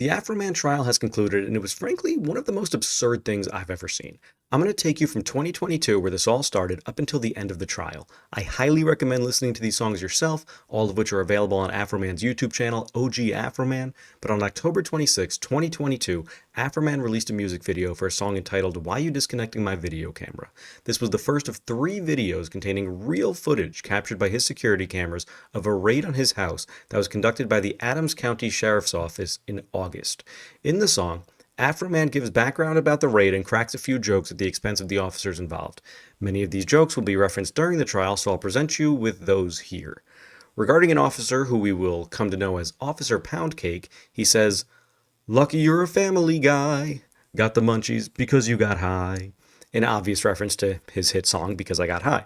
The Afroman trial has concluded, and it was frankly one of the most absurd things I've ever seen. I'm going to take you from 2022, where this all started, up until the end of the trial. I highly recommend listening to these songs yourself, all of which are available on Afroman's YouTube channel, OG Afroman. But on October 26, 2022, Afroman released a music video for a song entitled Why You Disconnecting My Video Camera. This was the first of 3 videos containing real footage captured by his security cameras of a raid on his house that was conducted by the Adams County Sheriff's Office in August. In the song, Afroman gives background about the raid and cracks a few jokes at the expense of the officers involved. Many of these jokes will be referenced during the trial, so I'll present you with those here. Regarding an officer who we will come to know as Officer Poundcake, he says, "Lucky you're a family guy. Got the munchies because you got high." An obvious reference to his hit song, Because I Got High.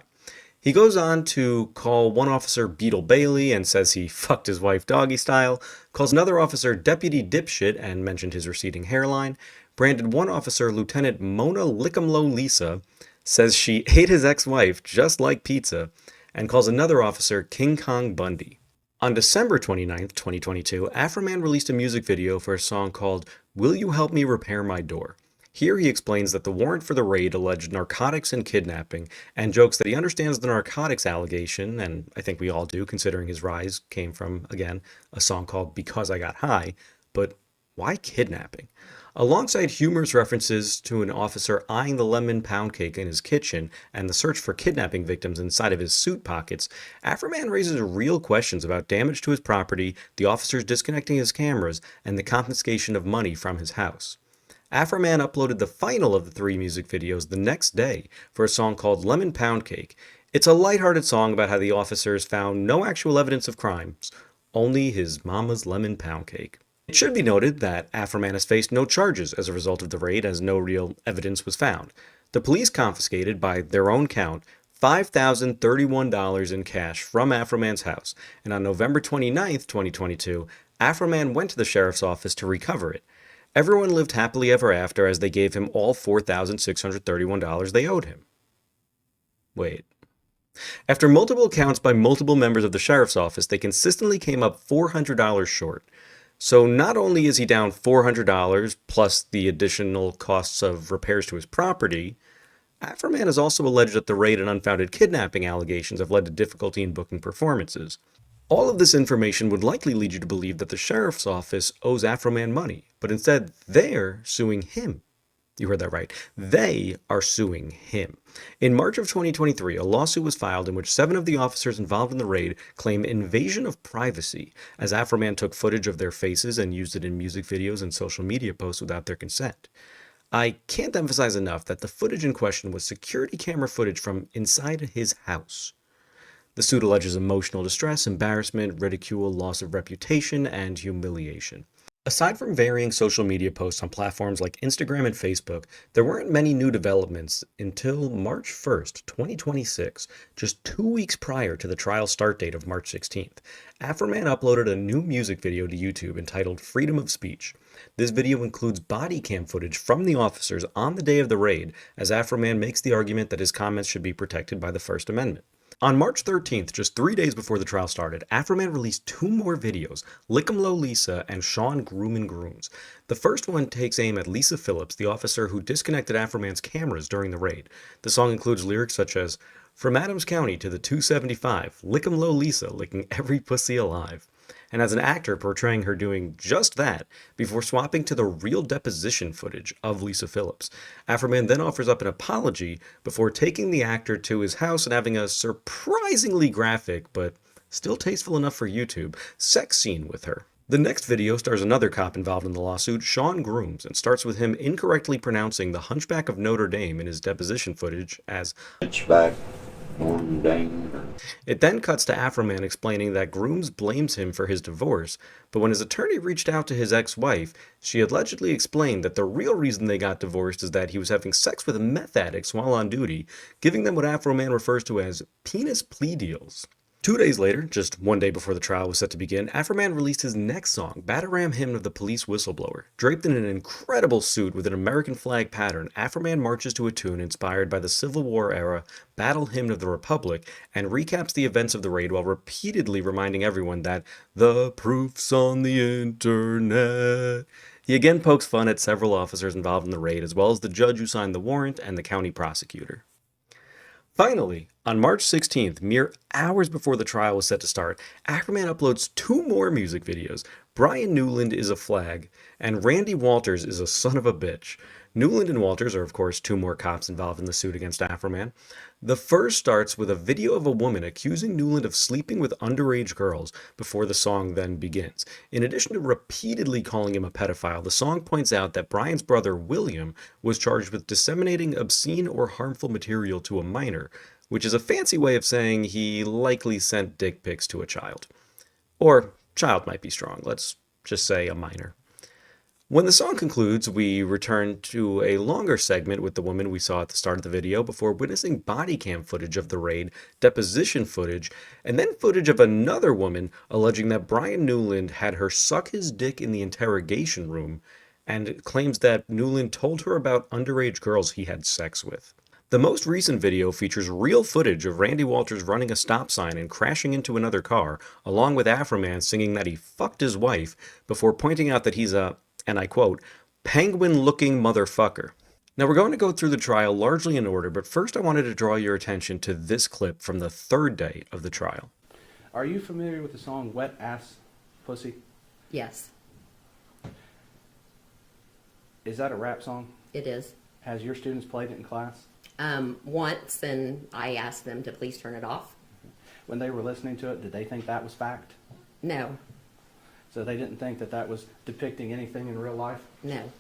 He goes on to call one officer Beetle Bailey and says he fucked his wife doggy style, calls another officer Deputy Dipshit and mentioned his receding hairline, branded one officer Lieutenant Mona Licc'em Lisa, says she ate his ex-wife just like pizza, and calls another officer King Kong Bundy. On December 29th, 2022, Afroman released a music video for a song called Will You Help Me Repair My Door? Here he explains that the warrant for the raid alleged narcotics and kidnapping, and jokes that he understands the narcotics allegation, and I think we all do considering his rise came from, again, a song called Because I Got High, but why kidnapping? Alongside humorous references to an officer eyeing the lemon pound cake in his kitchen and the search for kidnapping victims inside of his suit pockets, Afroman raises real questions about damage to his property, the officers disconnecting his cameras, and the confiscation of money from his house. Afroman uploaded the final of the 3 music videos the next day for a song called Lemon Pound Cake. It's a lighthearted song about how the officers found no actual evidence of crimes, only his mama's lemon pound cake. It should be noted that Afroman has faced no charges as a result of the raid, as no real evidence was found. The police confiscated, by their own count, $5,031 in cash from Afroman's house, and on November 29th, 2022, Afroman went to the sheriff's office to recover it. Everyone lived happily ever after as they gave him all $4,631 they owed him. Wait. After multiple counts by multiple members of the sheriff's office, they consistently came up $400 short. So not only is he down $400 plus the additional costs of repairs to his property, Afroman has also alleged that the raid and unfounded kidnapping allegations have led to difficulty in booking performances. All of this information would likely lead you to believe that the sheriff's office owes Afroman money, but instead they're suing him. You heard that right. They are suing him. In March of 2023, a lawsuit was filed in which 7 of the officers involved in the raid claim invasion of privacy, as Afroman took footage of their faces and used it in music videos and social media posts without their consent. I can't emphasize enough that the footage in question was security camera footage from inside his house. The suit alleges emotional distress, embarrassment, ridicule, loss of reputation, and humiliation. Aside from varying social media posts on platforms like Instagram and Facebook, there weren't many new developments until March 1st, 2026, just 2 weeks prior to the trial start date of March 16th. Afroman uploaded a new music video to YouTube entitled Freedom of Speech. This video includes body cam footage from the officers on the day of the raid, as Afroman makes the argument that his comments should be protected by the First Amendment. On March 13th, just 3 days before the trial started, Afroman released 2 more videos, Licc'em Lisa and Sean Groomin' Grooms. The first one takes aim at Lisa Phillips, the officer who disconnected Afroman's cameras during the raid. The song includes lyrics such as, "From Adams County to the 275, Licc'em Lisa licking every pussy alive," and as an actor portraying her doing just that before swapping to the real deposition footage of Lisa Phillips. Afroman then offers up an apology before taking the actor to his house and having a surprisingly graphic, but still tasteful enough for YouTube, sex scene with her. The next video stars another cop involved in the lawsuit, Sean Grooms, and starts with him incorrectly pronouncing the Hunchback of Notre Dame in his deposition footage as Hunchback. It then cuts to Afroman explaining that Grooms blames him for his divorce, but when his attorney reached out to his ex-wife, she allegedly explained that the real reason they got divorced is that he was having sex with meth addicts while on duty, giving them what Afroman refers to as penis plea deals. 2 days later, just one day before the trial was set to begin, Afroman released his next song, Bataram Hymn of the Police Whistleblower. Draped in an incredible suit with an American flag pattern, Afroman marches to a tune inspired by the Civil War era Battle Hymn of the Republic and recaps the events of the raid while repeatedly reminding everyone that the proof's on the internet. He again pokes fun at several officers involved in the raid, as well as the judge who signed the warrant and the county prosecutor. Finally, on March 16th, mere hours before the trial was set to start, Afroman uploads two more music videos. Brian Newland is a flag, and Randy Walters is a son of a bitch. Newland and Walters are, of course, two more cops involved in the suit against Afroman. The first starts with a video of a woman accusing Newland of sleeping with underage girls before the song then begins. In addition to repeatedly calling him a pedophile, the song points out that Brian's brother, William, was charged with disseminating obscene or harmful material to a minor, which is a fancy way of saying he likely sent dick pics to a child. Or, child might be strong, let's just say a minor. When the song concludes, we return to a longer segment with the woman we saw at the start of the video before witnessing body cam footage of the raid, deposition footage, and then footage of another woman alleging that Brian Newland had her suck his dick in the interrogation room and claims that Newland told her about underage girls he had sex with. The most recent video features real footage of Randy Walters running a stop sign and crashing into another car, along with Afroman singing that he fucked his wife before pointing out that he's a, and I quote, penguin-looking motherfucker. Now we're going to go through the trial largely in order, but first I wanted to draw your attention to this clip from the third day of the trial. Are you familiar with the song Wet Ass Pussy? Yes, Is that a rap song? it is. Has your students played it in class? Once, and I asked them to please turn it off. When they were listening to it, did they think that was fact? No, So they didn't think that that was depicting anything in real life? no.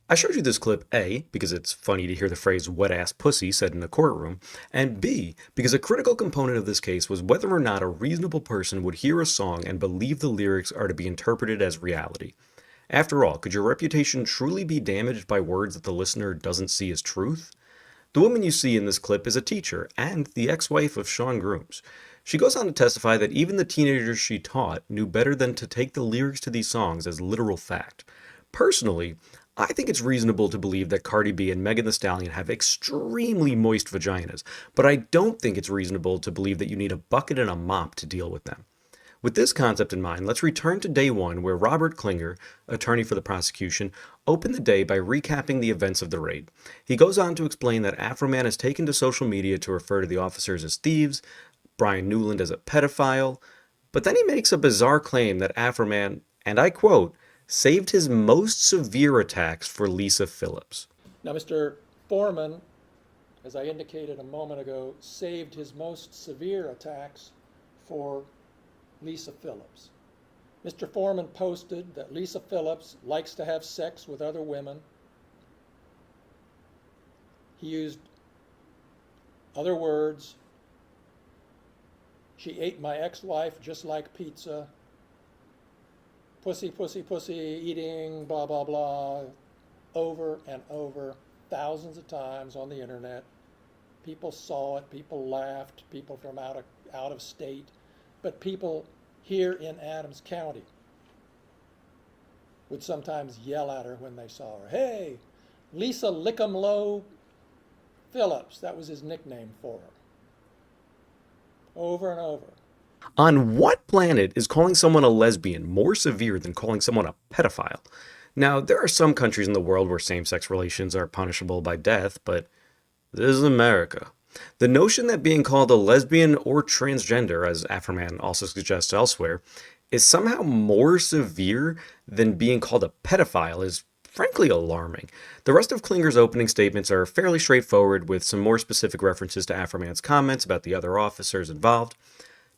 I showed you this clip A, because it's funny to hear the phrase wet ass pussy said in a courtroom, and B, because a critical component of this case was whether or not a reasonable person would hear a song and believe the lyrics are to be interpreted as reality. After all, could your reputation truly be damaged by words that the listener doesn't see as truth? The woman you see in this clip is a teacher and the ex-wife of Sean Grooms. She goes on to testify that even the teenagers she taught knew better than to take the lyrics to these songs as literal fact. Personally, I think it's reasonable to believe that Cardi B and Megan Thee Stallion have extremely moist vaginas, but I don't think it's reasonable to believe that you need a bucket and a mop to deal with them. With this concept in mind, let's return to day one where Robert Klinger, attorney for the prosecution, opened the day by recapping the events of the raid. He goes on to explain that Afroman has taken to social media to refer to the officers as thieves, Brian Newland as a pedophile, but then he makes a bizarre claim that Afroman, and I quote, saved his most severe attacks for Lisa Phillips. Now, Mr. Foreman, as I indicated a moment ago, saved his most severe attacks for Lisa Phillips. Mr. Foreman posted that Lisa Phillips likes to have sex with other women. He used other words. She ate my ex-wife just like pizza. Pussy, pussy, pussy, eating, blah, blah, blah, over and over, thousands of times on the internet. People saw it, people laughed, people from out of state, but people here in Adams County would sometimes yell at her when they saw her. Hey, Lisa Licc'em Low Phillips, that was his nickname for her. Over and over. On what planet is calling someone a lesbian more severe than calling someone a pedophile? Now, there are some countries in the world where same-sex relations are punishable by death, but this is America. The notion that being called a lesbian or transgender, as Afroman also suggests elsewhere, is somehow more severe than being called a pedophile is frankly alarming. The rest of Klinger's opening statements are fairly straightforward, with some more specific references to Afroman's comments about the other officers involved.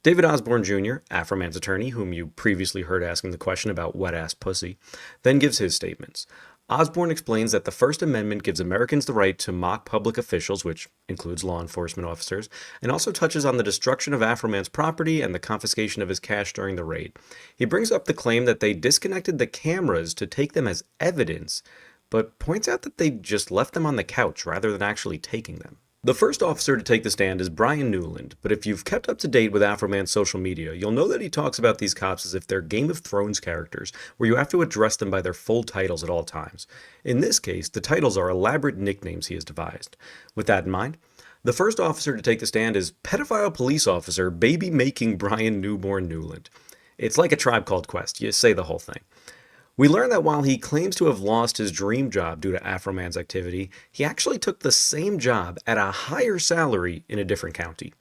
David Osborne Jr., Afroman's attorney, whom you previously heard asking the question about wet-ass pussy, then gives his statements. Osborne explains that the First Amendment gives Americans the right to mock public officials, which includes law enforcement officers, and also touches on the destruction of Afroman's property and the confiscation of his cash during the raid. He brings up the claim that they disconnected the cameras to take them as evidence, but points out that they just left them on the couch rather than actually taking them. The first officer to take the stand is Brian Newland, but if you've kept up to date with Afroman's social media, you'll know that he talks about these cops as if they're Game of Thrones characters, where you have to address them by their full titles at all times. In this case, the titles are elaborate nicknames he has devised. With that in mind, the first officer to take the stand is pedophile police officer baby-making Brian Newborn Newland. It's like a Tribe Called Quest, you say the whole thing. We learn that while he claims to have lost his dream job due to Afroman's activity, he actually took the same job at a higher salary in a different county.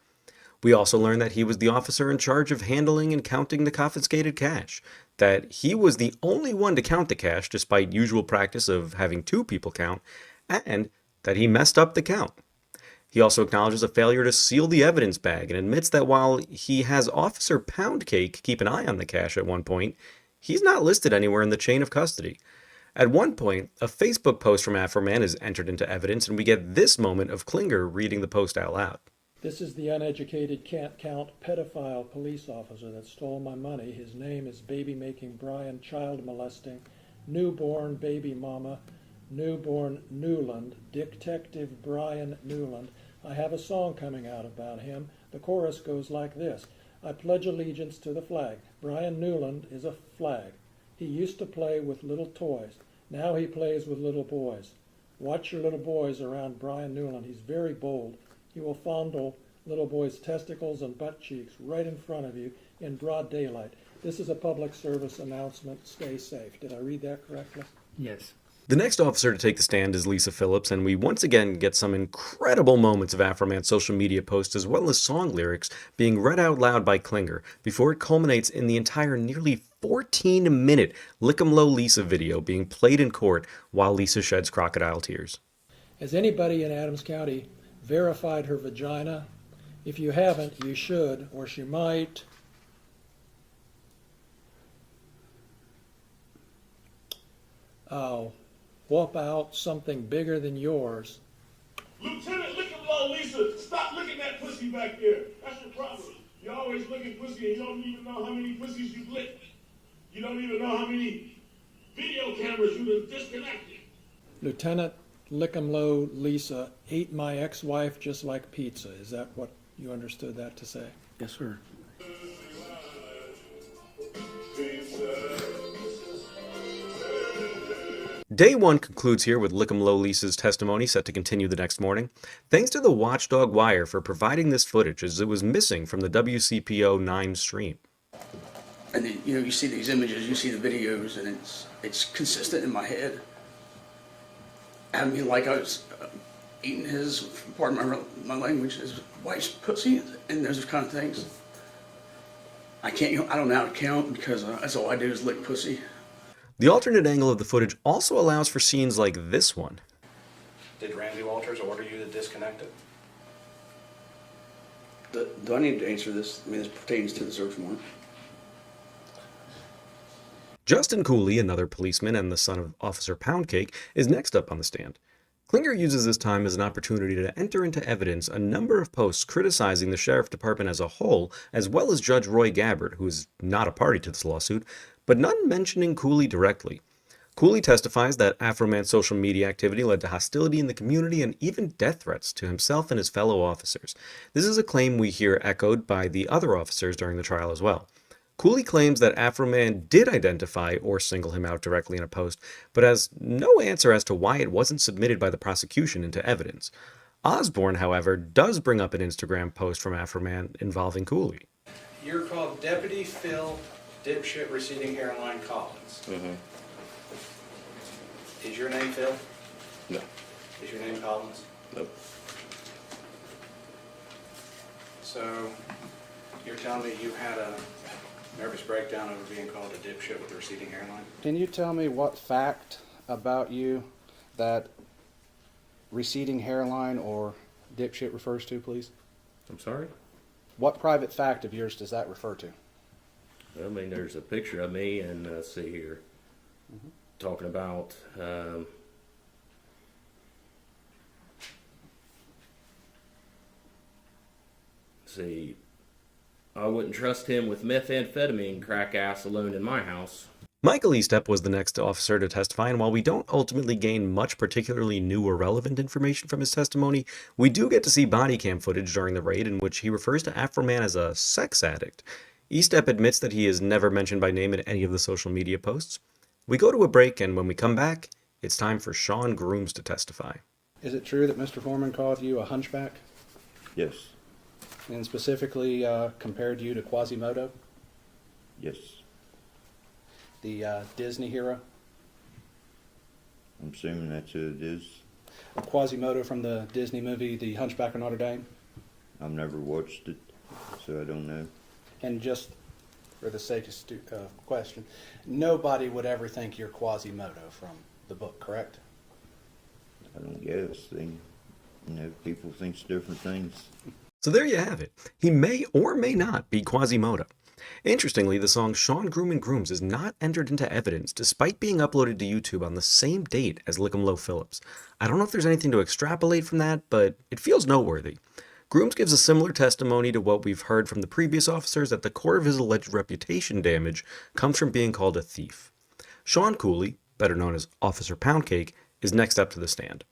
We also learn that he was the officer in charge of handling and counting the confiscated cash, that he was the only one to count the cash despite usual practice of having two people count, and that he messed up the count. He also acknowledges a failure to seal the evidence bag and admits that while he has Officer Poundcake keep an eye on the cash at one point, he's not listed anywhere in the chain of custody. At one point, a Facebook post from Afroman is entered into evidence, and we get this moment of Klinger reading the post out loud. This is the uneducated can't count pedophile police officer that stole my money. His name is baby-making Brian, child molesting, newborn baby mama, newborn Newland, Detective Brian Newland. I have a song coming out about him. The chorus goes like this. I pledge allegiance to the flag. Brian Newland is a flag. He used to play with little toys. Now he plays with little boys. Watch your little boys around Brian Newland. He's very bold. He will fondle little boys' testicles and butt cheeks right in front of you in broad daylight. This is a public service announcement. Stay safe. Did I read that correctly? Yes. The next officer to take the stand is Lisa Phillips, and we once again get some incredible moments of Afroman's social media posts as well as song lyrics being read out loud by Klinger before it culminates in the entire nearly 14-minute Licc'em Low Lisa video being played in court while Lisa sheds crocodile tears. Has anybody in Adams County verified her vagina? If you haven't, you should, or she might. Whoop out something bigger than yours. Lieutenant, Licc'em Low Lisa, stop looking at pussy back there. That's your problem. You always look at pussy and you don't even know how many pussies you've licked. You don't even know how many video cameras you've disconnected. Lieutenant Licc'em Low Lisa ate my ex-wife just like pizza. Is that what you understood that to say? Yes, sir. Day 1 concludes here with Licc'em Low Lisa's testimony set to continue the next morning. Thanks to the Watchdog Wire for providing this footage as it was missing from the WCPO 9 stream. And then, you see these images, you see the videos, and it's consistent in my head. I mean, like I was eating his, pardon my language, his wife's pussy, and those kind of things. I don't know how to count because that's all I do is lick pussy. The alternate angle of the footage also allows for scenes like this one. Did Randy Walters order you to disconnect it? Do I need to answer this? I mean, this pertains to the search warrant. Justin Cooley, another policeman and the son of Officer Poundcake, is next up on the stand. Klinger uses this time as an opportunity to enter into evidence a number of posts criticizing the sheriff department as a whole, as well as Judge Roy Gabbard, who is not a party to this lawsuit, but none mentioning Cooley directly. Cooley testifies that Afroman's social media activity led to hostility in the community and even death threats to himself and his fellow officers. This is a claim we hear echoed by the other officers during the trial as well. Cooley claims that Afroman did identify or single him out directly in a post, but has no answer as to why it wasn't submitted by the prosecution into evidence. Osborne, however, does bring up an Instagram post from Afroman involving Cooley. You're called Deputy Phil Dipshit Receding Hairline Collins. Mm-hmm. Is your name Phil? No. Is your name Collins? Nope. So, you're telling me you had a nervous breakdown over being called a dipshit with a receding hairline? Can you tell me what fact about you that receding hairline or dipshit refers to, please? I'm sorry? What private fact of yours does that refer to? I mean, there's a picture of me, and let's see here. Talking about, see, I wouldn't trust him with methamphetamine crack ass alone in my house. Michael Estep was the next officer to testify, and while we don't ultimately gain much particularly new or relevant information from his testimony, we do get to see body cam footage during the raid in which he refers to Afroman as a sex addict. Estep admits that he is never mentioned by name in any of the social media posts. We go to a break, and when we come back, it's time for Sean Grooms to testify. Is it true that Mr. Foreman called you a hunchback? Yes. And specifically compared you to Quasimodo, Yes. the Disney hero? I'm assuming that's who it is. Quasimodo from the Disney movie The Hunchback of Notre Dame? I've never watched it, so I don't know. And just for the sake of question, nobody would ever think you're Quasimodo from the book, correct? I don't guess. People think different things. So there you have it. He may or may not be Quasimodo. Interestingly, the song Sean Groom and Grooms is not entered into evidence despite being uploaded to YouTube on the same date as Licc'em Low Phillips. I don't know if there's anything to extrapolate from that, but it feels noteworthy. Grooms gives a similar testimony to what we've heard from the previous officers that the core of his alleged reputation damage comes from being called a thief. Sean Cooley, better known as Officer Poundcake, is next up to the stand.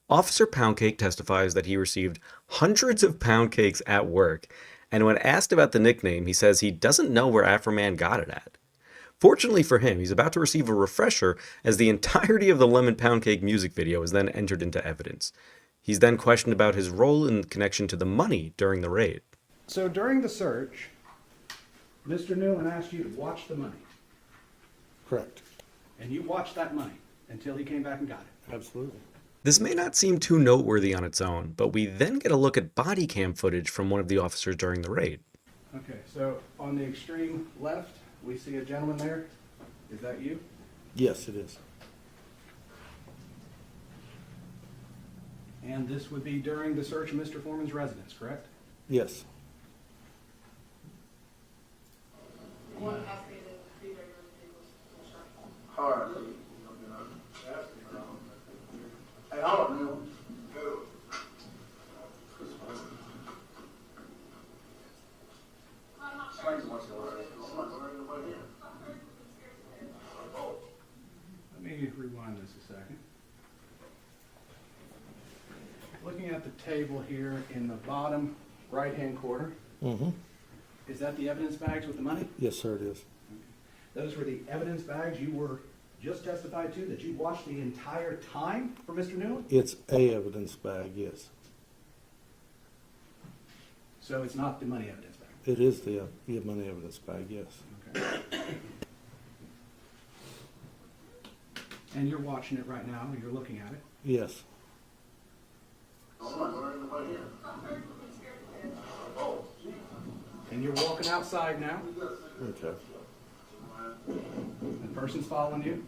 Officer Poundcake testifies that he received hundreds of pound cakes at work, and when asked about the nickname, he says he doesn't know where Afroman got it at. Fortunately for him, he's about to receive a refresher as the entirety of the Lemon Pound Cake music video is then entered into evidence. He's then questioned about his role in connection to the money during the raid. So during the search, Mr. Newland asked you to watch the money, Correct. and you watched that money until he came back and got it. Absolutely. This may not seem too noteworthy on its own, but we then get a look at body cam footage from one of the officers during the raid. Okay, so on the extreme left, we see a gentleman there. Is that you? Yes, it is. And this would be during the search of Mr. Foreman's residence, correct? Yes. Let me rewind this a second. Looking at the table here in the bottom right-hand corner, Mm-hmm. is that the evidence bags with the money? Yes, sir, it is. Those were the evidence bags you were just testified to that you watched the entire time for Mr. Newland? It's a evidence bag, yes. So it's not the money evidence bag? It is the money evidence bag, yes. Okay. And you're watching it right now, you're looking at it? Yes. And you're walking outside now? Okay. The person's following you?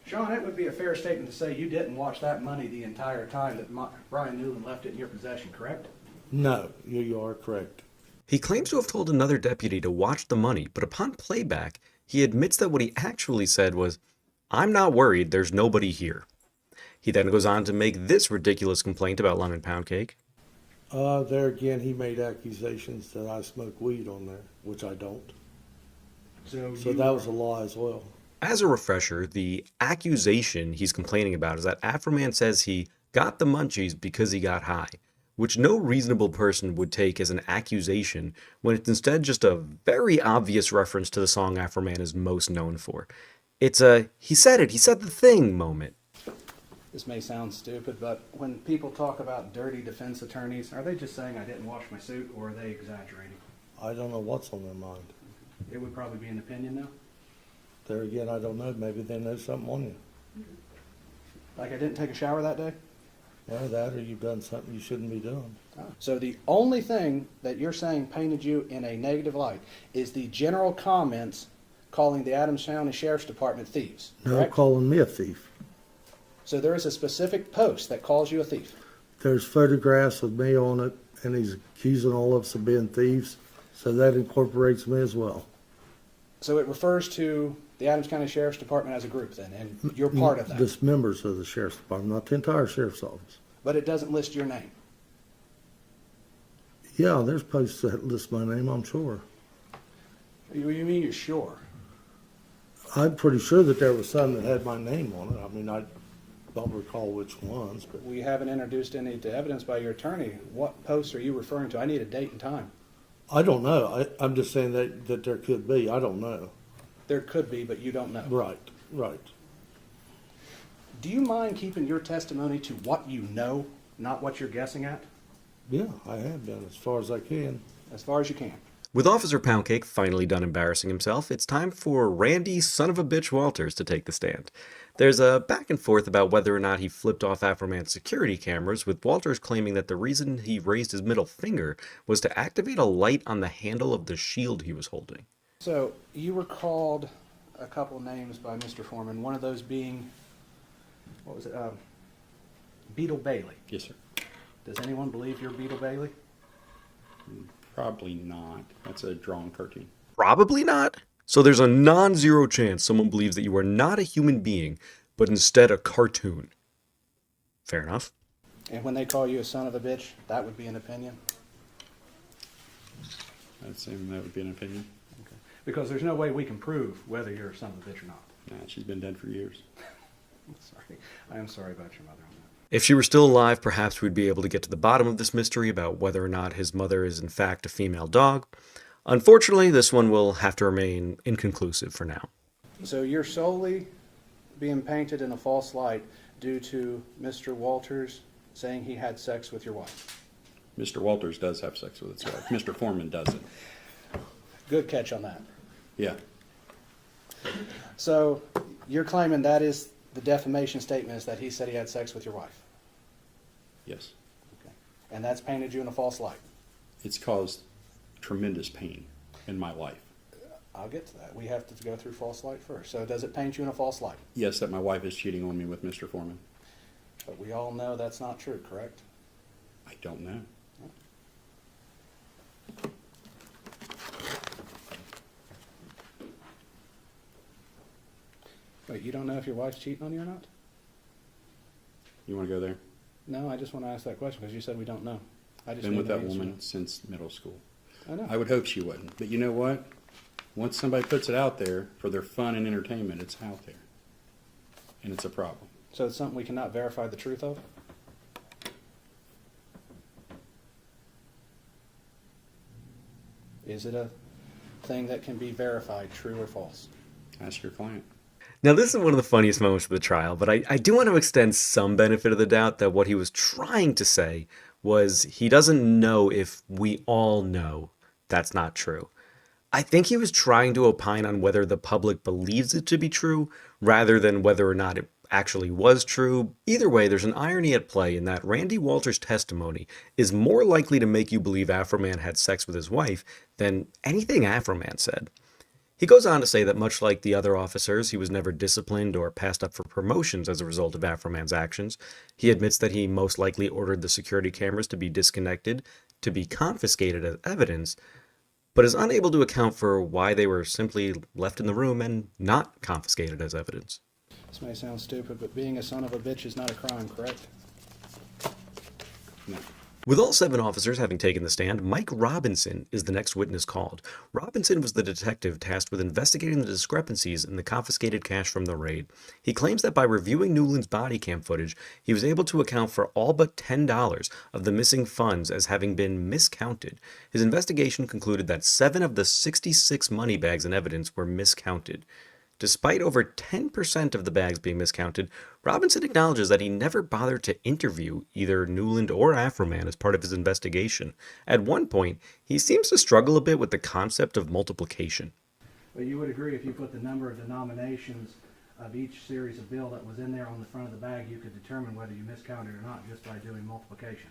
Sean, it would be a fair statement to say you didn't watch that money the entire time that Brian Newland left it in your possession, correct? No, you are correct. He claims to have told another deputy to watch the money, but upon playback, he admits that what he actually said was, "I'm not worried, there's nobody here." He then goes on to make this ridiculous complaint about Lemon Pound Cake. There again, he made accusations that I smoke weed on there, which I don't. So that was a lie as well. As a refresher, the accusation he's complaining about is that Afroman says he got the munchies because he got high, which no reasonable person would take as an accusation when it's instead just a very obvious reference to the song Afroman is most known for. It's a, he said the thing moment. This may sound stupid, but when people talk about dirty defense attorneys, are they just saying I didn't wash my suit, or are they exaggerating? I don't know what's on their mind. It would probably be an opinion, though. There again, I don't know. Maybe they know something on you. Like I didn't take a shower that day? Yeah, that or you've done something you shouldn't be doing. So the only thing that you're saying painted you in a negative light is the general comments calling the Adams County Sheriff's Department thieves, No, correct? calling me a thief. So there is a specific post that calls you a thief. There's photographs of me on it, and he's accusing all of us of being thieves. So that incorporates me as well. So it refers to the Adams County Sheriff's Department as a group then, and you're part of that. Just members of the Sheriff's Department, not the entire Sheriff's Office. But it doesn't list your name. Yeah, there's posts that list my name, I'm sure. You mean you're sure? I'm pretty sure that there was some that had my name on it. I mean, I don't recall which ones, but We haven't introduced any to evidence by your attorney. What posts are you referring to? I need a date and time. I don't know. I'm just saying that there could be. I don't know. There could be, but you don't know. Right, right. Do you mind keeping your testimony to what you know, not what you're guessing at? Yeah, I have been as far as I can. As far as you can. With Officer Poundcake finally done embarrassing himself, it's time for Randy son of a bitch Walters to take the stand. There's a back and forth about whether or not he flipped off Afroman's security cameras, with Walters claiming that the reason he raised his middle finger was to activate a light on the handle of the shield he was holding. So you recalled a couple names by Mr. Foreman, one of those being, what was it, Beetle Bailey. Yes, sir. Does anyone believe you're Beetle Bailey? Probably not. That's a drawn cartoon. Probably not. So there's a non-zero chance someone believes that you are not a human being, but instead a cartoon. Fair enough. And when they call you a son of a bitch, that would be an opinion? I'd assume that would be an opinion. Okay. Because there's no way we can prove whether you're a son of a bitch or not. Nah, she's been dead for years. I'm sorry. I am sorry about your mother on that. If she were still alive, perhaps we'd be able to get to the bottom of this mystery about whether or not his mother is in fact a female dog. Unfortunately, this one will have to remain inconclusive for now. So you're solely being painted in a false light due to Mr. Walters saying he had sex with your wife. Mr. Walters does have sex with his wife. Mr. Foreman doesn't. Good catch on that. Yeah. So you're claiming that is the defamation statement, is that he said he had sex with your wife. Yes. Okay. And that's painted you in a false light. It's caused tremendous pain in my life. I'll get to that. We have to go through false light first. So does it paint you in a false light? Yes, that my wife is cheating on me with Mr. Foreman. But we all know that's not true, correct? I don't know. Wait, you don't know if your wife's cheating on you or not? You want to go there? No, I just want to ask that question because you said we don't know. I just Been need with an that answer. woman since middle school. I know. I would hope she wouldn't. But you know what? Once somebody puts it out there for their fun and entertainment, it's out there. And it's a problem. So it's something we cannot verify the truth of? Is it a thing that can be verified, true or false? Ask your client. Now, this is one of the funniest moments of the trial, but I do want to extend some benefit of the doubt that what he was trying to say was he doesn't know if we all know that's not true. I think he was trying to opine on whether the public believes it to be true rather than whether or not it actually was true. Either way, there's an irony at play in that Randy Walters' testimony is more likely to make you believe Afroman had sex with his wife than anything Afroman said. He goes on to say that much like the other officers, he was never disciplined or passed up for promotions as a result of Afroman's actions. He admits that he most likely ordered the security cameras to be disconnected, to be confiscated as evidence, but is unable to account for why they were simply left in the room and not confiscated as evidence. This may sound stupid, but being a son of a bitch is not a crime, correct? No. With all 7 officers having taken the stand, Mike Robinson is the next witness called. Robinson was the detective tasked with investigating the discrepancies in the confiscated cash from the raid. He claims that by reviewing Newland's body cam footage, he was able to account for all but $10 of the missing funds as having been miscounted. His investigation concluded that 7 of the 66 money bags in evidence were miscounted. Despite over 10% of the bags being miscounted, Robinson acknowledges that he never bothered to interview either Newland or Afroman as part of his investigation. At one point, he seems to struggle a bit with the concept of multiplication. But you would agree if you put the number of denominations of each series of bill that was in there on the front of the bag, you could determine whether you miscounted or not just by doing multiplication.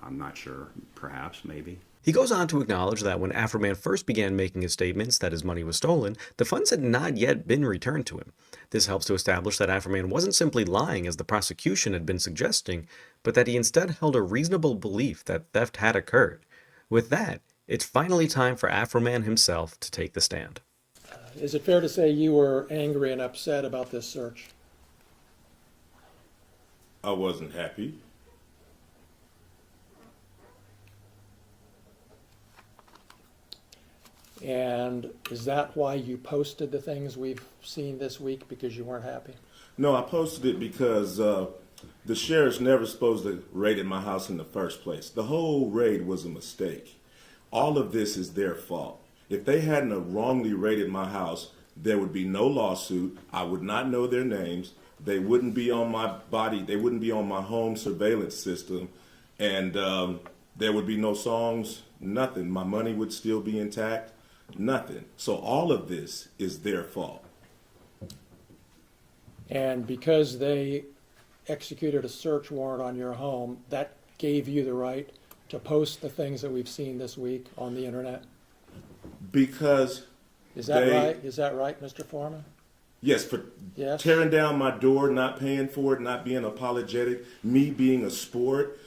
I'm not sure. Perhaps, maybe. He goes on to acknowledge that when Afroman first began making his statements that his money was stolen, the funds had not yet been returned to him. This helps to establish that Afroman wasn't simply lying as the prosecution had been suggesting, but that he instead held a reasonable belief that theft had occurred. With that, it's finally time for Afroman himself to take the stand. Is it fair to say you were angry and upset about this search? I wasn't happy. And is that why you posted the things we've seen this week, because you weren't happy? No, I posted it because the sheriff's never supposed to raid at my house in the first place. The whole raid was a mistake. All of this is their fault. If they hadn't have wrongly raided my house, there would be no lawsuit. I would not know their names. They wouldn't be on my body. They wouldn't be on my home surveillance system. And there would be no songs, nothing. My money would still be intact, nothing. So all of this is their fault. And because they executed a search warrant on your home, that gave you the right to post the things that we've seen this week on the internet? Because Is that right? Is that right, Mr. Foreman? Yes, for Yes. tearing down my door, not paying for it, not being apologetic, me being a sport,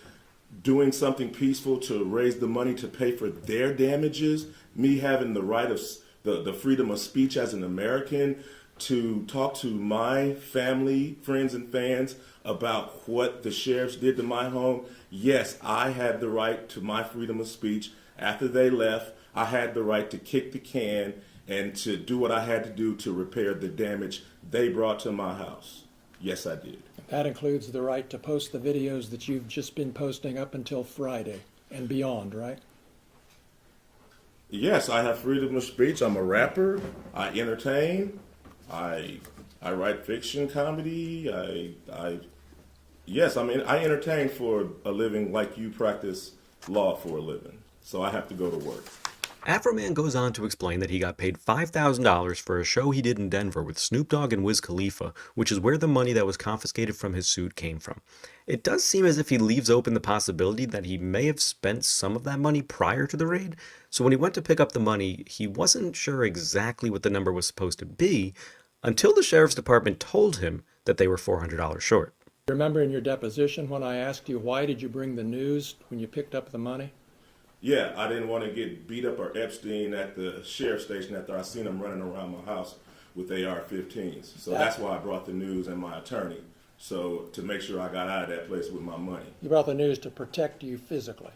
doing something peaceful to raise the money to pay for their damages, me having the right of the freedom of speech as an American to talk to my family, friends, and fans about what the sheriffs did to my home. Yes, I had the right to my freedom of speech. After they left, I had the right to kick the can and to do what I had to do to repair the damage they brought to my house. Yes, I did. That includes the right to post the videos that you've just been posting up until Friday and beyond, right? Yes, I have freedom of speech. I'm a rapper. I entertain. I write fiction, comedy. Yes, I mean, I entertain for a living like you practice law for a living. So I have to go to work. Afroman goes on to explain that he got paid $5,000 for a show he did in Denver with Snoop Dogg and Wiz Khalifa, which is where the money that was confiscated from his suit came from. It does seem as if he leaves open the possibility that he may have spent some of that money prior to the raid, so when he went to pick up the money, he wasn't sure exactly what the number was supposed to be until the sheriff's department told him that they were $400 short. Remember in your deposition when I asked you, why did you bring the news when you picked up the money? Yeah, I didn't want to get beat up or Epstein at the sheriff's station after I seen him running around my house with AR-15s. So that's why I brought the news and my attorney. So to make sure I got out of that place with my money. You brought the news to protect you physically.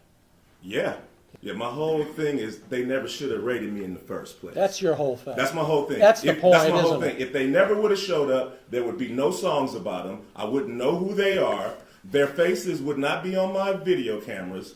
Yeah. Yeah, my whole thing is they never should have raided me in the first place. That's your whole thing. That's my whole thing. That's the point, That's my whole isn't thing. it? If they never would have showed up, there would be no songs about them. I wouldn't know who they are. Their faces would not be on my video cameras.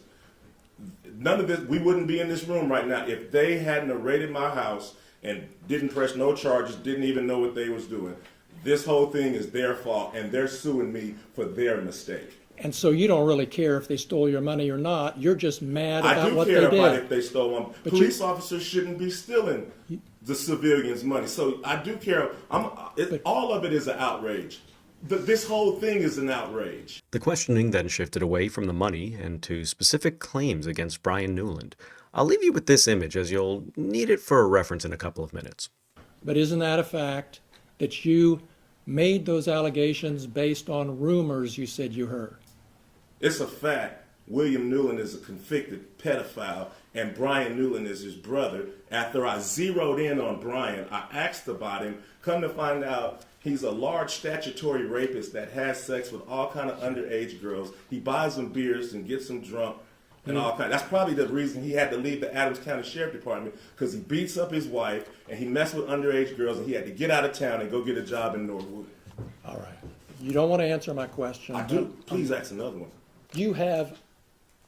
None of this, we wouldn't be in this room right now if they hadn't have raided my house and didn't press no charges, didn't even know what they was doing. This whole thing is their fault, and they're suing me for their mistake. And so you don't really care if they stole your money or not. You're just mad about what they I do care about did. if they stole them. But Police officers shouldn't be stealing the civilians' money. So I do care. All of it is an outrage. This whole thing is an outrage. The questioning then shifted away from the money and to specific claims against Brian Newland. I'll leave you with this image as you'll need it for a reference in a couple of minutes. But isn't that a fact that you made those allegations based on rumors you said you heard? It's a fact. William Newland is a convicted pedophile, and Brian Newland is his brother. After I zeroed in on Brian, I asked about him. Come to find out, he's a large statutory rapist that has sex with all kind of underage girls. He buys them beers and gets them drunk and all kind. That's probably the reason he had to leave the Adams County Sheriff Department, because he beats up his wife and he messed with underage girls, and he had to get out of town and go get a job in Norwood. All right. You don't want to answer my question. I do. Please ask another one. You have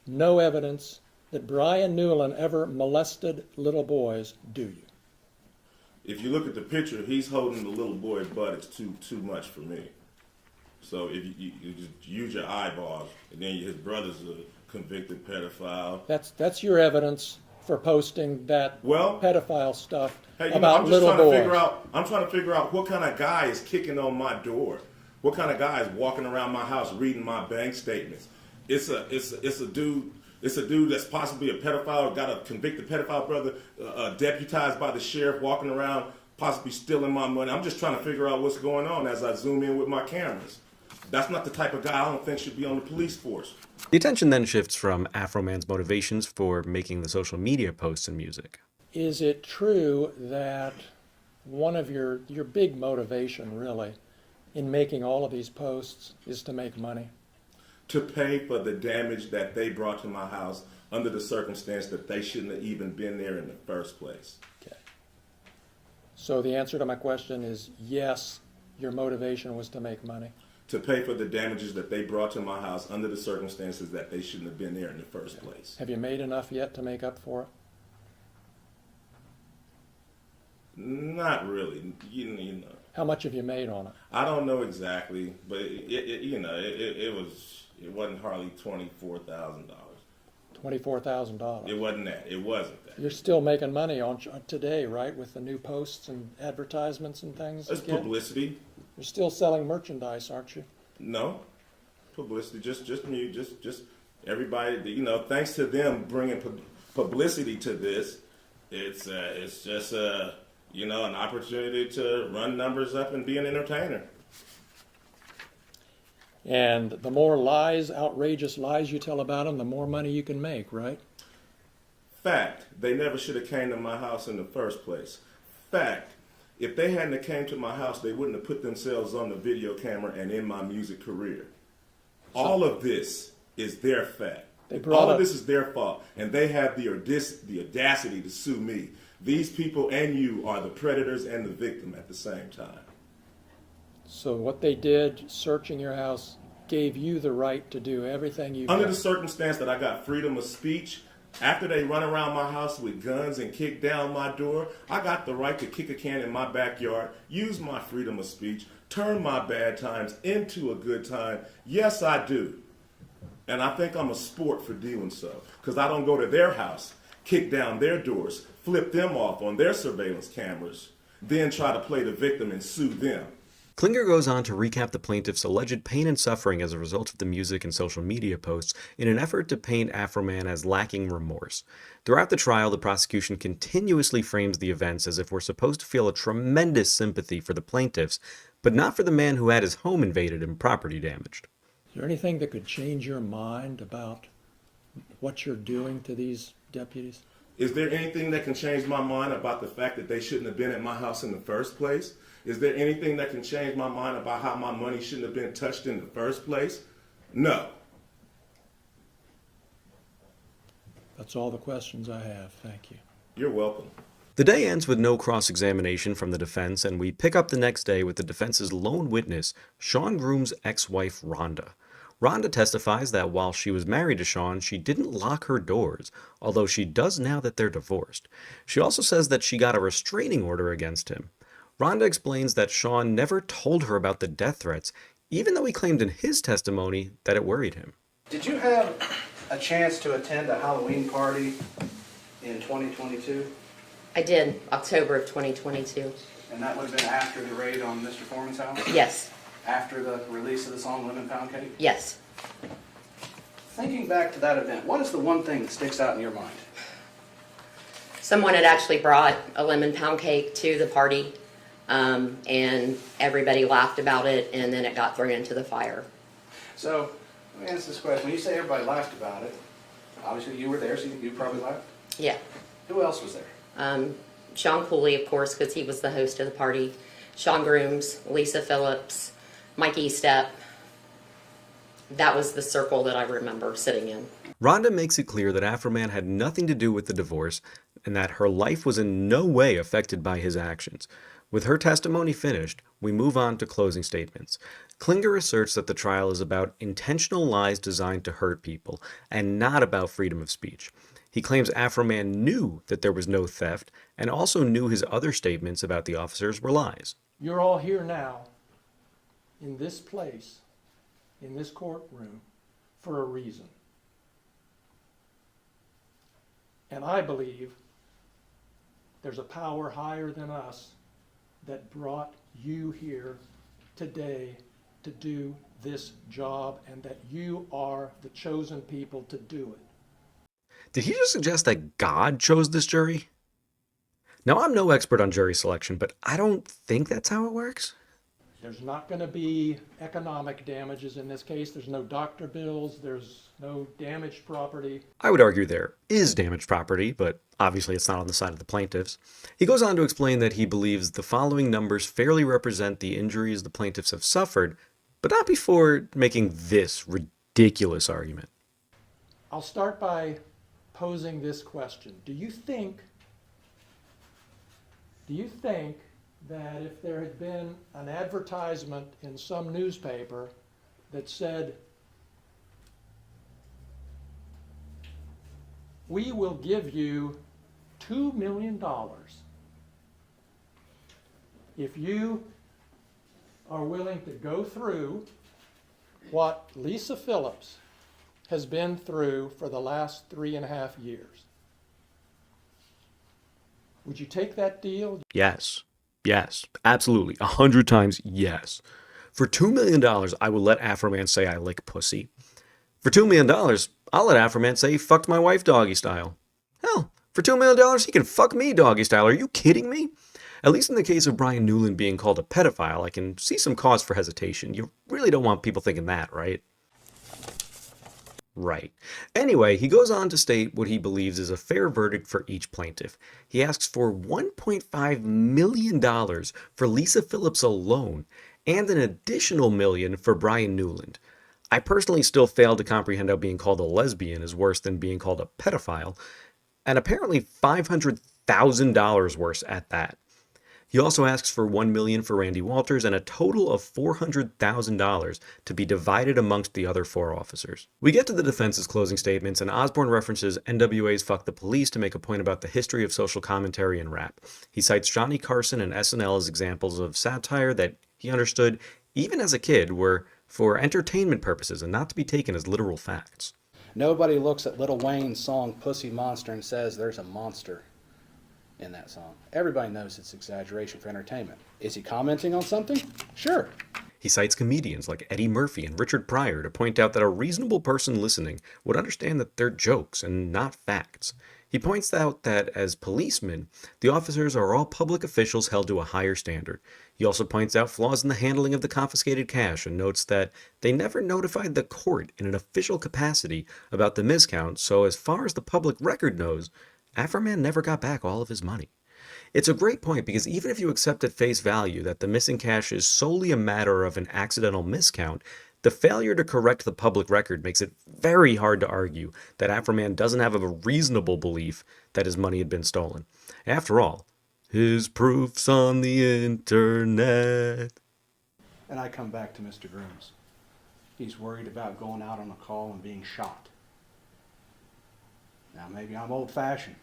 no evidence that Brian Newland ever molested little boys, do you? If you look at the picture, he's holding the little boy's butt. It's too much for me. So if you just use your eyeballs, and then his brother's a convicted pedophile. That's your evidence for posting that pedophile stuff about little boys. I'm trying to figure out what kind of guy is kicking on my door. What kind of guy is walking around my house reading my bank statements? It's a dude. It's a dude that's possibly a pedophile, got a convicted pedophile brother, deputized by the sheriff, walking around, possibly stealing my money. I'm just trying to figure out what's going on as I zoom in with my cameras. That's not the type of guy I don't think should be on the police force. The attention then shifts from Afroman's motivations for making the social media posts and music. Is it true that one of your big motivation, really, in making all of these posts is to make money? to pay for the damage that they brought to my house under the circumstance that they shouldn't have even been there in the first place. Okay. So the answer to my question is yes, your motivation was to make money. To pay for the damages that they brought to my house under the circumstances that they shouldn't have been there in the first place. Have you made enough yet to make up for it? Not really. You know. How much have you made on it? I don't know exactly, but it wasn't hardly $24,000. $24,000. It wasn't that. It wasn't that. You're still making money on today, right? With the new posts and advertisements and things. It's publicity. You're still selling merchandise, aren't you? No, publicity. Just me. Just everybody. You know, thanks to them bringing publicity to this, it's just an opportunity to run numbers up and be an entertainer. And the more lies, outrageous lies you tell about them, the more money you can make, right? Fact, they never should have came to my house in the first place. Fact, if they hadn't have came to my house, they wouldn't have put themselves on the video camera and in my music career. All of this is their fact. All of this is their fault, and they have the audacity to sue me. These people and you are the predators and the victim at the same time. So what they did, searching your house, gave you the right to do everything you Under the circumstance that I got freedom of speech, after they run around my house with guns and kick down my door, I got the right to kick a can in my backyard, use my freedom of speech, turn my bad times into a good time. Yes, I do. And I think I'm a sport for doing so, because I don't go to their house, kick down their doors, flip them off on their surveillance cameras, then try to play the victim and sue them. Klinger goes on to recap the plaintiff's alleged pain and suffering as a result of the music and social media posts in an effort to paint Afroman as lacking remorse. Throughout the trial, the prosecution continuously frames the events as if we're supposed to feel a tremendous sympathy for the plaintiffs, but not for the man who had his home invaded and property damaged. Is there anything that could change your mind about what you're doing to these deputies? Is there anything that can change my mind about the fact that they shouldn't have been at my house in the first place? Is there anything that can change my mind about how my money shouldn't have been touched in the first place? No. That's all the questions I have. Thank you. You're welcome. The day ends with no cross-examination from the defense, and we pick up the next day with the defense's lone witness, Sean Groom's ex-wife, Rhonda. Rhonda testifies that while she was married to Sean, she didn't lock her doors, although she does now that they're divorced. She also says that she got a restraining order against him. Rhonda explains that Sean never told her about the death threats, even though he claimed in his testimony that it worried him. Did you have a chance to attend a Halloween party in 2022? I did, October of 2022. And that would have been after the raid on Mr. Foreman's house? Yes, After the release of the song Lemon Pound Cake? yes. Thinking back to that event, what is the one thing that sticks out in your mind? Someone had actually brought a lemon pound cake to the party, and everybody laughed about it, and then it got thrown into the fire. So, let me ask this question. When you say everybody laughed about it, obviously you were there, so you probably laughed. Yeah. Who else was there? Sean Cooley, of course, because he was the host of the party. Sean Grooms, Lisa Phillips, Mike Estep. That was the circle that I remember sitting in. Rhonda makes it clear that Afroman had nothing to do with the divorce and that her life was in no way affected by his actions. With her testimony finished, we move on to closing statements. Klinger asserts that the trial is about intentional lies designed to hurt people and not about freedom of speech. He claims Afroman knew that there was no theft and also knew his other statements about the officers were lies. You're all here now, in this place, in this courtroom, for a reason. And I believe there's a power higher than us that brought you here today to do this job, and that you are the chosen people to do it. Did he just suggest that God chose this jury? Now, I'm no expert on jury selection, but I don't think that's how it works. There's not going to be economic damages in this case. There's no doctor bills. There's no damaged property. I would argue there is damaged property, but obviously it's not on the side of the plaintiffs. He goes on to explain that he believes the following numbers fairly represent the injuries the plaintiffs have suffered, but not before making this ridiculous ridiculous argument. I'll start by posing this question. Do you think that if there had been an advertisement in some newspaper that said, we will give you $2 million if you are willing to go through what Lisa Phillips has been through for the last 3.5 years? Would you take that deal? Yes. Yes. Absolutely. 100 times yes. For $2 million, I will let Afroman say I lick pussy. For $2 million, I'll let Afroman say he fucked my wife doggy style. Hell, for $2 million, he can fuck me doggy style. Are you kidding me? At least in the case of Brian Newland being called a pedophile, I can see some cause for hesitation. You really don't want people thinking that, right? Right. Anyway, he goes on to state what he believes is a fair verdict for each plaintiff. He asks for $1.5 million for Lisa Phillips alone, and an additional $1 million for Brian Newland. I personally still fail to comprehend how being called a lesbian is worse than being called a pedophile, and apparently $500,000 worse at that. He also asks for $1 million for Randy Walters and a total of $400,000 to be divided amongst the other 4 officers. We get to the defense's closing statements, and Osborne references NWA's Fuck the Police to make a point about the history of social commentary in rap. He cites Johnny Carson and SNL as examples of satire that he understood, even as a kid, were for entertainment purposes and not to be taken as literal facts. Nobody looks at Lil Wayne's song Pussy Monster and says there's a monster in that song. Everybody knows it's exaggeration for entertainment. Is he commenting on something? Sure. He cites comedians like Eddie Murphy and Richard Pryor to point out that a reasonable person listening would understand that they're jokes and not facts. He points out that as policemen, the officers are all public officials held to a higher standard. He also points out flaws in the handling of the confiscated cash and notes that they never notified the court in an official capacity about the miscount, so as far as the public record knows, Afroman never got back all of his money. It's a great point because even if you accept at face value that the missing cash is solely a matter of an accidental miscount, the failure to correct the public record makes it very hard to argue that Afroman doesn't have a reasonable belief that his money had been stolen. After all, his proof's on the internet. And I come back to Mr. Grooms. He's worried about going out on a call and being shot. Now, maybe I'm old-fashioned,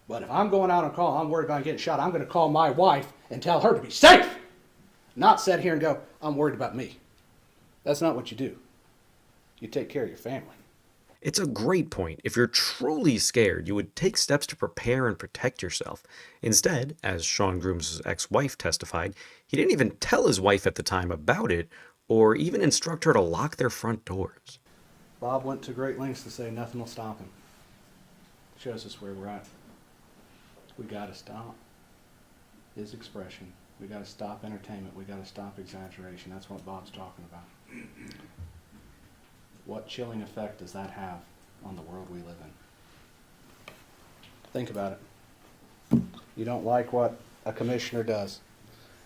but if I'm going out on a call, I'm worried about getting shot, I'm going to call my wife and tell her to be safe, not sit here and go, I'm worried about me. That's not what you do. You take care of your family. It's a great point. If you're truly scared, you would take steps to prepare and protect yourself. Instead, as Sean Grooms' ex-wife testified, he didn't even tell his wife at the time about it, or even instruct her to lock their front doors. Bob went to great lengths to say nothing will stop him. Shows us where we're at. We got to stop his expression. We got to stop entertainment. We got to stop exaggeration. That's what Bob's talking about. What chilling effect does that have on the world we live in? Think about it. You don't like what a commissioner does.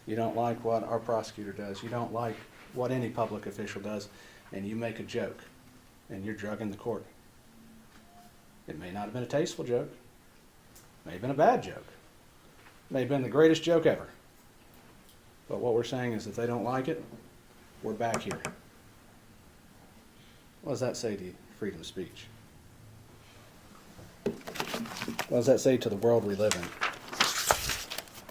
You don't like what our prosecutor does. You don't like what any public official does, and you make a joke, and you're drugging the court. It may not have been a tasteful joke. It may have been a bad joke. It may have been the greatest joke ever. But what we're saying is if they don't like it, we're back here. What does that say to you, freedom of speech? What does that say to the world we live in?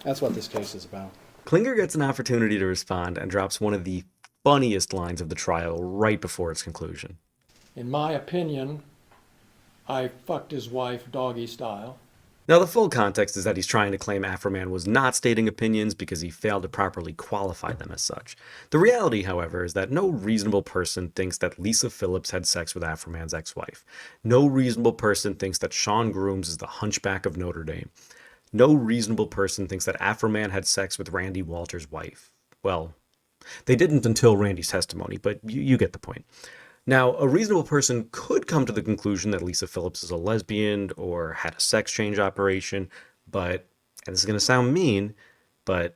That's what this case is about. Klinger gets an opportunity to respond and drops one of the funniest lines of the trial right before its conclusion. In my opinion, I fucked his wife doggy style. Now, the full context is that he's trying to claim Afroman was not stating opinions because he failed to properly qualify them as such. The reality, however, is that no reasonable person thinks that Lisa Phillips had sex with Afroman's ex-wife. No reasonable person thinks that Sean Grooms is the hunchback of Notre Dame. No reasonable person thinks that Afroman had sex with Randy Walters' wife. Well, they didn't until Randy's testimony, but you get the point. Now, a reasonable person could come to the conclusion that Lisa Phillips is a lesbian or had a sex change operation, but, and this is going to sound mean, but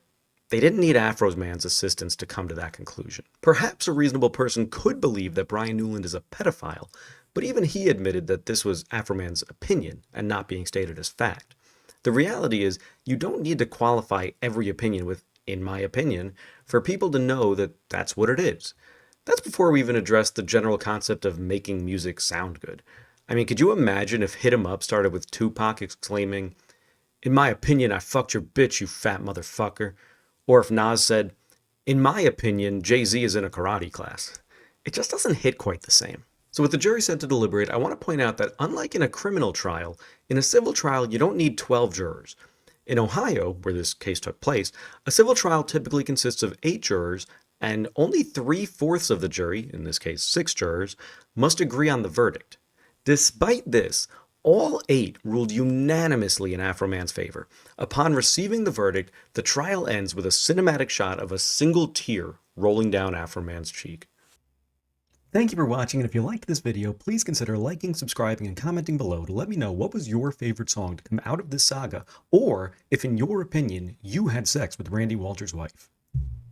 They didn't need Afroman's assistance to come to that conclusion. Perhaps a reasonable person could believe that Brian Newland is a pedophile, but even he admitted that this was Afroman's opinion and not being stated as fact. The reality is, you don't need to qualify every opinion with, in my opinion, for people to know that that's what it is. That's before we even address the general concept of making music sound good. I mean, could you imagine if Hit 'Em Up started with Tupac exclaiming, "In my opinion, I fucked your bitch, you fat motherfucker"? Or if Nas said, "In my opinion, Jay-Z is in a karate class"? It just doesn't hit quite the same. So with the jury set to deliberate, I want to point out that unlike in a criminal trial, in a civil trial you don't need 12 jurors. In Ohio, where this case took place, a civil trial typically consists of 8 jurors, and only 3/4 of the jury, in this case 6 jurors, must agree on the verdict. Despite this, all 8 ruled unanimously in Afroman's favor. Upon receiving the verdict, the trial ends with a cinematic shot of a single tear rolling down Afroman's cheek. Thank you for watching, and if you liked this video, please consider liking, subscribing, and commenting below to let me know what was your favorite song to come out of this saga, or if in your opinion you had sex with Randy Walter's wife.